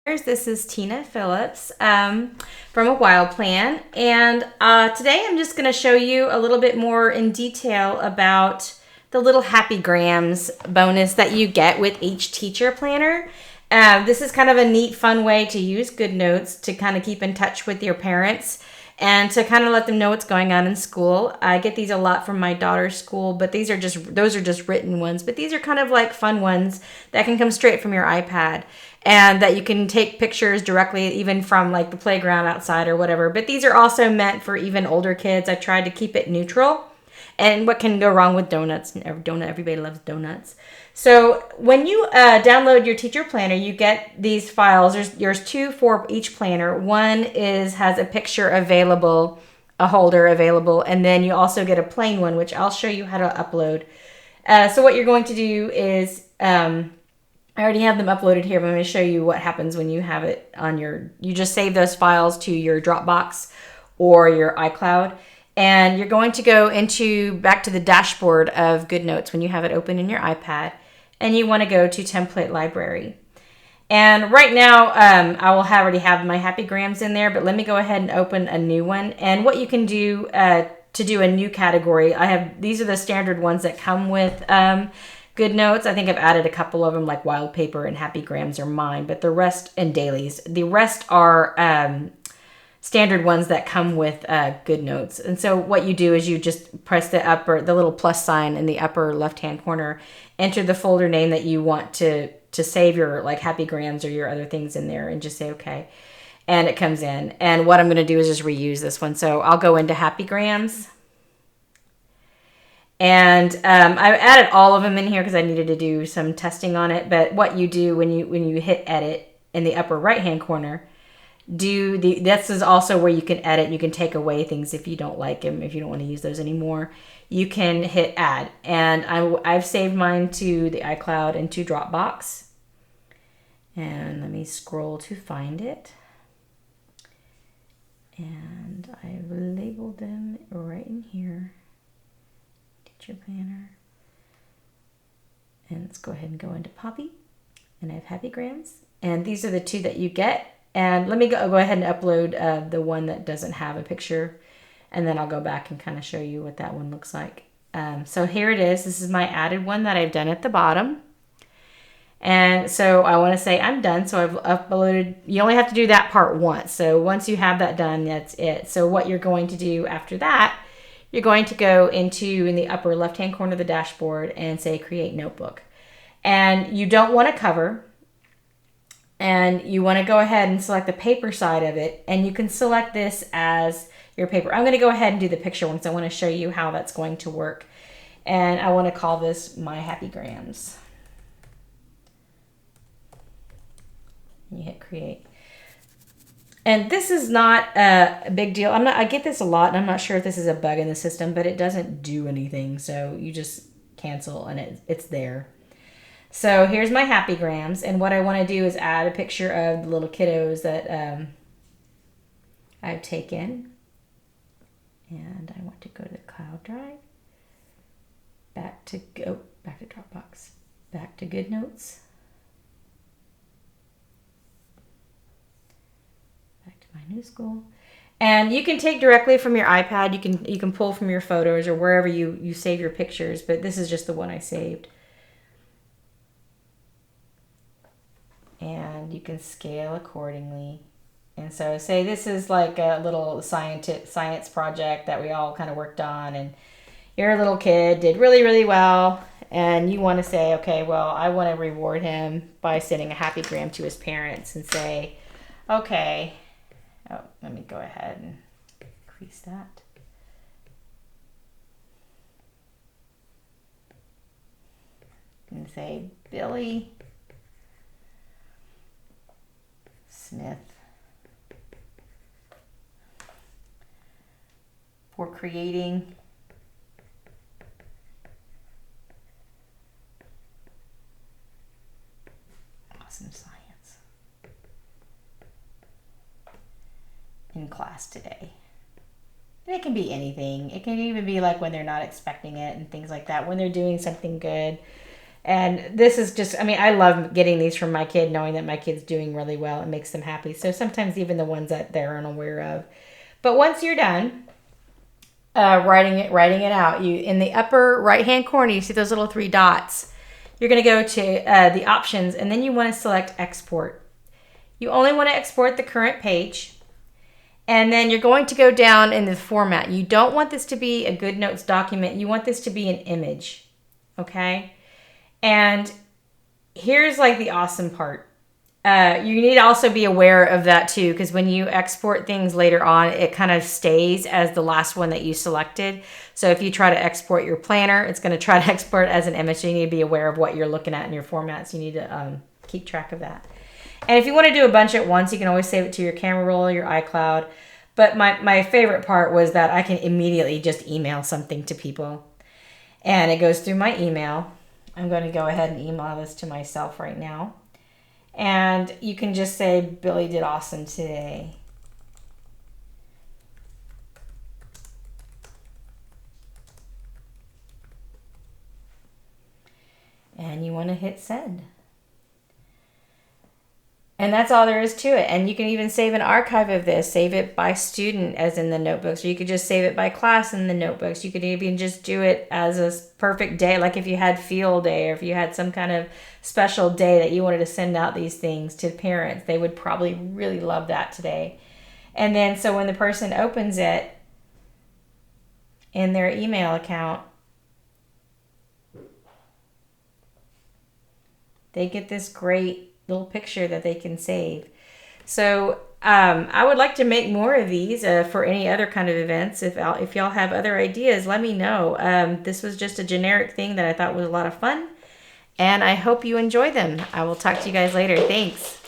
This is Tina Phillips from A Wild Plan, and today I'm just going to show you a little bit more in detail about the little Happy Grams bonus that you get with each teacher planner. This is kind of a neat, fun way to use GoodNotes to kind of keep in touch with your parents and to kind of let them know what's going on in school. I get these a lot from my daughter's school, but those are just written ones. But these are kind of like fun ones that can come straight from your iPad and that you can take pictures directly even from like the playground outside or whatever. But these are also meant for even older kids. I tried to keep it neutral. And what can go wrong with donuts? Everybody loves donuts. So when you download your teacher planner, you get these files. There's two for each planner. One has a picture available, a holder available, and then you also get a plain one, which I'll show you how to upload. So what you're going to do is, I already have them uploaded here, but I'm going to show you what happens when you have it on you just save those files to your Dropbox or your iCloud. And you're going to go back to the dashboard of GoodNotes when you have it open in your iPad, and you want to go to Template Library. And right now, I will already have my Happy Grams in there, but let me go ahead and open a new one. And what you can do to do a new category, these are the standard ones that come with GoodNotes. I think I've added a couple of them, like Wild Paper and Happy Grams are mine, but the rest, and Dailies, the rest are standard ones that come with GoodNotes. And so what you do is you just press the little plus sign in the upper left-hand corner, enter the folder name that you want to save your like Happy Grams or your other things in there, and just say okay. And it comes in. And what I'm going to do is just reuse this one. So I'll go into Happy Grams. And I've added all of them in here because I needed to do some testing on it. But what you do when you hit edit in the upper right-hand corner, this is also where you can edit. You can take away things if you don't like them, if you don't want to use those anymore. You can hit add, and I've saved mine to the iCloud and to Dropbox. And let me scroll to find it. And I've labeled them right in here. Teacher planner. And let's go ahead and go into Poppy. And I have Happy Grams. And these are the two that you get. And let me go ahead and upload the one that doesn't have a picture, and then I'll go back and kind of show you what that one looks like. So here it is. This is my added one that I've done at the bottom. And so I want to say I'm done. So I've uploaded. You only have to do that part once. So once you have that done, that's it. So what you're going to do after that, you're going to go in the upper left-hand corner of the dashboard and say Create Notebook. And you don't want a cover. And you want to go ahead and select the paper side of it, and you can select this as your paper. I'm going to go ahead and do the picture one, so I want to show you how that's going to work. And I want to call this My Happy Grams. And you hit create. And this is not a big deal. I get this a lot, and I'm not sure if this is a bug in the system, but it doesn't do anything. So you just cancel, and it's there. So here's my Happy Grams, and what I want to do is add a picture of the little kiddos that I've taken. And I want to go to the Cloud Drive, back to Dropbox, back to GoodNotes, back to my new school. And you can take directly from your iPad. You can pull from your photos or wherever you save your pictures, but this is just the one I saved. And you can scale accordingly. And so say this is like a little science project that we all kind of worked on, and your little kid did really, really well, and you want to say, okay, well, I want to reward him by sending a Happy Gram to his parents and say, okay, let me go ahead and increase that. And say, Billy Smith, for creating awesome science in class today. And it can be anything. It can even be like when they're not expecting it and things like that, when they're doing something good. And this is just, I mean, I love getting these from my kid, knowing that my kid's doing really well. It makes them happy. So sometimes even the ones that they're unaware of. But once you're done writing it out, you in the upper right-hand corner, you see those little 3 dots. You're going to go to the options, and then you want to select export. You only want to export the current page. And then you're going to go down in the format. You don't want this to be a GoodNotes document. You want this to be an image. Okay? And here's like the awesome part. You need to also be aware of that too, because when you export things later on, it kind of stays as the last one that you selected. So if you try to export your planner, it's going to try to export it as an image. So you need to be aware of what you're looking at in your formats. You need to keep track of that. And if you want to do a bunch at once, you can always save it to your camera roll, your iCloud. But my favorite part was that I can immediately just email something to people. And it goes through my email. I'm going to go ahead and email this to myself right now. And you can just say, Billy did awesome today. And you want to hit send. And that's all there is to it. And you can even save an archive of this. Save it by student as in the notebooks. Or you could just save it by class in the notebooks. You could even just do it as a perfect day. Like if you had field day or if you had some kind of special day that you wanted to send out these things to parents. They would probably really love that today. And then so when the person opens it in their email account, they get this great little picture that they can save. So I would like to make more of these for any other kind of events. If y'all have other ideas, let me know. This was just a generic thing that I thought was a lot of fun, and I hope you enjoy them. I will talk to you guys later. Thanks.